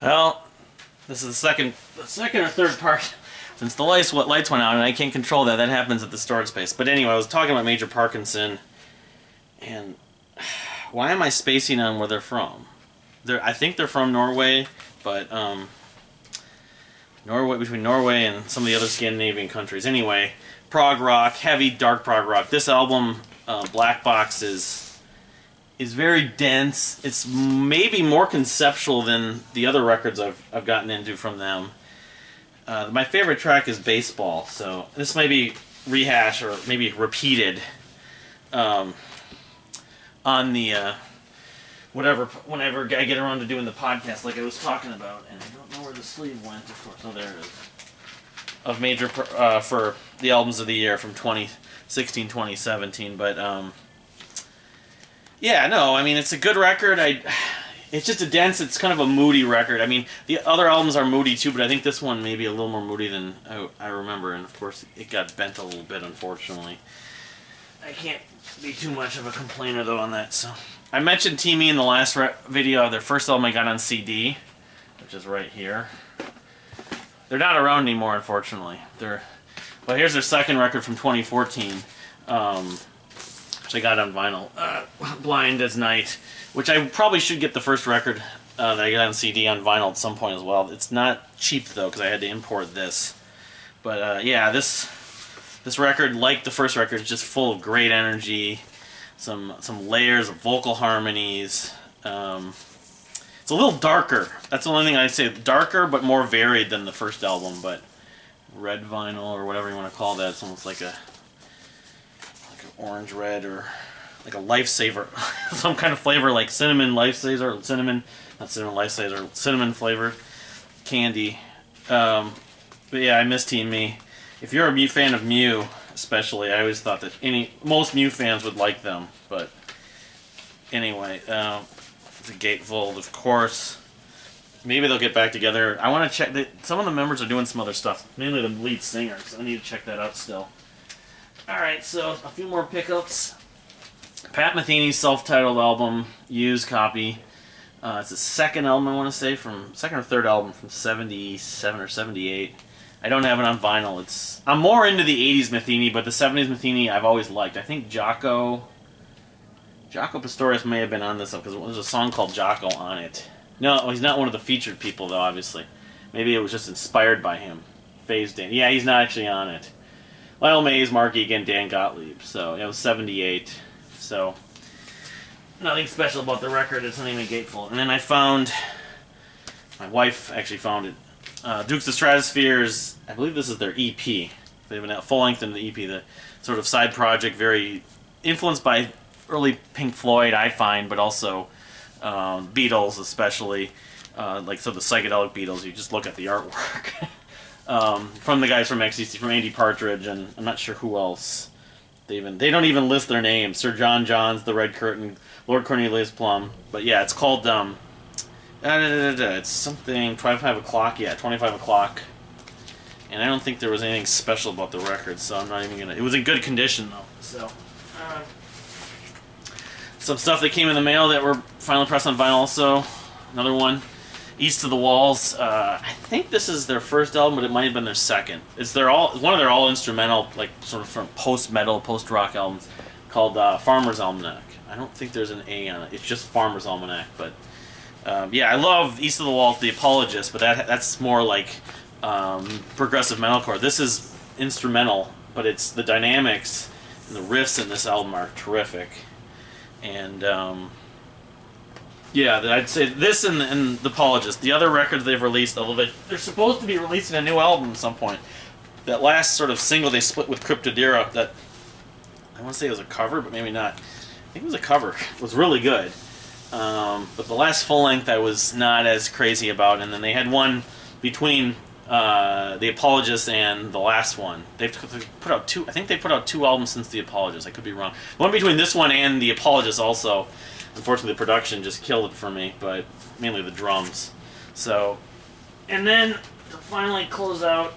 Well, this is the second or third part since the lights went out, and I can't control that. That happens at the storage space. But anyway, I was talking about Major Parkinson, and why am I spacing on where they're from? I think they're from Norway, but between Norway and some of the other Scandinavian countries. Anyway, prog rock, heavy dark prog rock. This album, Blackbox, is very dense. It's maybe more conceptual than the other records I've gotten into from them. My favorite track is Baseball, so this may be rehash or maybe repeated on the whenever I get around to doing the podcast like I was talking about. And I don't know where the sleeve went, of course. Oh, there it is. Of Major for the albums of the year from 2016, 2017, but yeah, no, I mean, it's a good record. It's just it's kind of a moody record. I mean, the other albums are moody too, but I think this one may be a little more moody than I remember, and of course, it got bent a little bit, unfortunately. I can't be too much of a complainer, though, on that, so. I mentioned Team E in the last video, their first album I got on CD, which is right here. They're not around anymore, unfortunately. Well, here's their second record from 2014, which I got on vinyl, Blind as Night, which I probably should get the first record that I got on CD on vinyl at some point as well. It's not cheap, though, because I had to import this. But, yeah, this record, like the first record, is just full of great energy, some layers of vocal harmonies. It's a little darker. That's the only thing I'd say. Darker, but more varied than the first album, but red vinyl, or whatever you want to call that. It's almost like an orange red, or like a lifesaver, some kind of flavor like cinnamon lifesaver, not cinnamon lifesaver, cinnamon flavored candy. But yeah, I miss Team Me. If you're a fan of Mew, especially, I always thought that most Mew fans would like them. But anyway, it's a gatefold, of course. Maybe they'll get back together. I want to check. Some of the members are doing some other stuff, mainly the lead singer, so I need to check that out still. Alright, so a few more pickups. Pat Metheny's self-titled album, used copy. It's the second album, I want to say, second or third album from 77 or 78. I don't have it on vinyl. I'm more into the 80s Metheny, but the 70s Metheny I've always liked. I think Jaco Pastorius may have been on this, because there's a song called Jaco on it. No, he's not one of the featured people, though, obviously. Maybe it was just inspired by him. Phased in. Yeah, he's not actually on it. Lionel Mays, Mark Egan, Dan Gottlieb. So, it was 78. So, nothing special about the record. It's not even gatefold. And then my wife actually found it. Dukes of Stratosphear's, I believe this is their EP. They have a full length into the EP, the sort of side project, very influenced by early Pink Floyd, I find, but also Beatles, especially, like the psychedelic Beatles. You just look at the artwork. From the guys from XTC, from Andy Partridge, and I'm not sure who else. They don't even list their names. Sir John Johns, The Red Curtain, Lord Cornelius Plum. But yeah, it's called it's something 25 o'clock. Yeah, 25 o'clock. And I don't think there was anything special about the record, so I'm not even gonna. It was in good condition though. So some stuff that came in the mail that were finally pressed on vinyl. Also, another one. East of the Walls. I think this is their first album, but it might have been their second. It's one of their all instrumental, like sort of post metal, post rock albums called Farmer's Almanac. I don't think there's an A on it. It's just Farmer's Almanac. But yeah, I love East of the Walls, The Apologist, but that's more like progressive metalcore. This is instrumental, but it's the dynamics and the riffs in this album are terrific. And yeah, I'd say this and The Apologist. The other records they've released, although they're supposed to be releasing a new album at some point. That last sort of single they split with Cryptodira, that I want to say it was a cover, but maybe not. I think it was a cover. It was really good. But the last full length I was not as crazy about, and then they had one between The Apologist and the last one. They've put out two. I think they put out two albums since The Apologist. I could be wrong. The one between this one and The Apologist also. Unfortunately, the production just killed it for me, but mainly the drums. So, and then to finally close out,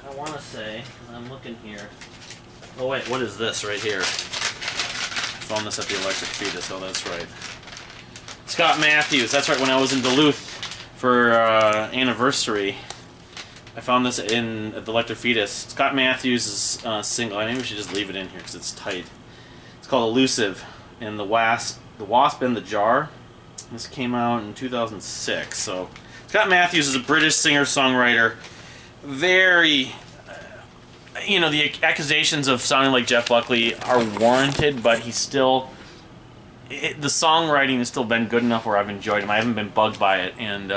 I want to say, I'm looking here. Oh wait, what is this right here? I found this at the Electric Fetus. Oh, that's right. Scott Matthews. That's right. When I was in Duluth for anniversary. I found this in the Electric Fetus. Scott Matthews' single. Maybe we should just leave it in here because it's tight. It's called Elusive, and the Wasp in the Jar. This came out in 2006. So Scott Matthews is a British singer-songwriter. Very, the accusations of sounding like Jeff Buckley are warranted, but he's still, the songwriting has still been good enough where I've enjoyed him. I haven't been bugged by it, and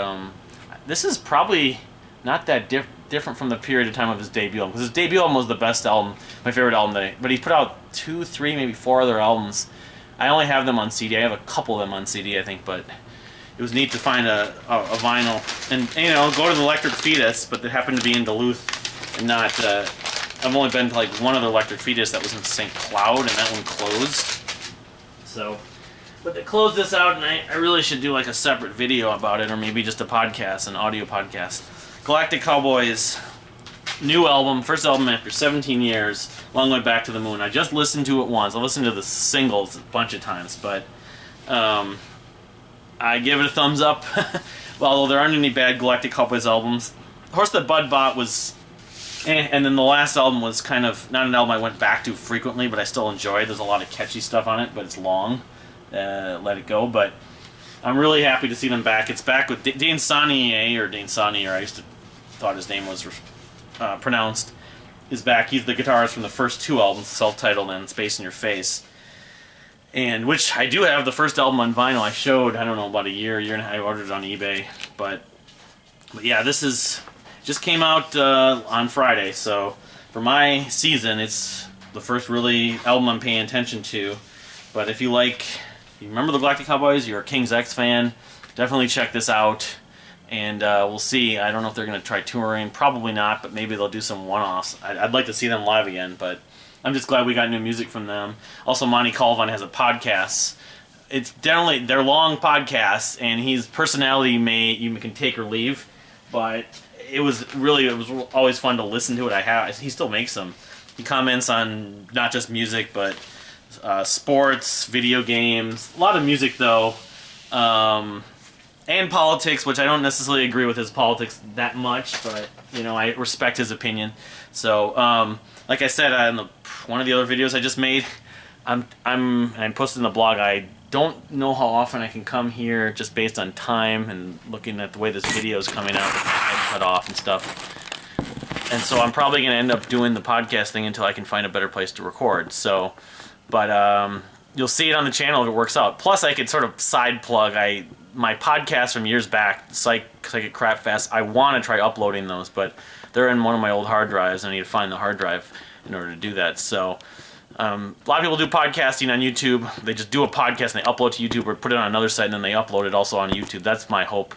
this is probably not that different from the period of time of his debut album, because his debut album was the best album, my favorite album but he put out 2, 3, maybe 4 other albums. I only have them on CD. I have a couple of them on CD, I think, but it was neat to find a vinyl and go to the Electric Fetus, but they happened to be in Duluth and not. I've only been to like one other Electric Fetus that was in St. Cloud, and that one closed. So, but they closed this out, and I really should do like a separate video about it, or maybe just a podcast, an audio podcast. Galactic Cowboys, new album, first album after 17 years, Long Way Back to the Moon. I just listened to it once. I listened to the singles a bunch of times, but I give it a thumbs up. Well, although there aren't any bad Galactic Cowboys albums. Horse That Bud Bought was and then the last album was kind of not an album I went back to frequently, but I still enjoyed. There's a lot of catchy stuff on it, but it's long. Let It Go, but I'm really happy to see them back. It's back with Dane Saunier, I used to thought his name was pronounced, is back. He's the guitarist from the first 2 albums, self-titled and Space in Your Face. And which I do have the first album on vinyl. I showed, I don't know, about a year and a half. I ordered it on eBay. But yeah, this just came out on Friday. So for my season, it's the first really album I'm paying attention to. But if you remember the Galactic Cowboys, you're a King's X fan, definitely check this out. And we'll see. I don't know if they're going to try touring. Probably not, but maybe they'll do some one-offs. I'd like to see them live again, but I'm just glad we got new music from them. Also, Monty Colvin has a podcast. It's generally, they're long podcasts, and his personality you can take or leave, but it was always fun to listen to it. He still makes them. He comments on not just music, but sports, video games, a lot of music though, and politics, which I don't necessarily agree with his politics that much, but I respect his opinion. So, like I said in one of the other videos I just made, I'm posting the blog. I don't know how often I can come here, just based on time and looking at the way this video is coming out, with my head cut off and stuff. And so I'm probably going to end up doing the podcast thing until I can find a better place to record. So, but you'll see it on the channel if it works out. Plus, I could sort of side plug my podcast from years back, Psychic Crap Fest. I want to try uploading those, but they're in one of my old hard drives, and I need to find the hard drive in order to do that. So, a lot of people do podcasting on YouTube. They just do a podcast and they upload to YouTube, or put it on another site and then they upload it also on YouTube. That's my hope.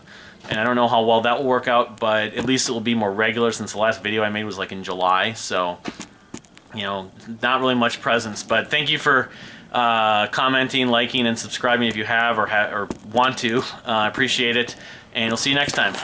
And I don't know how well that will work out, but at least it will be more regular, since the last video I made was like in July. So, not really much presence. But thank you for commenting, liking, and subscribing if you have or want to. I appreciate it. And we'll see you next time.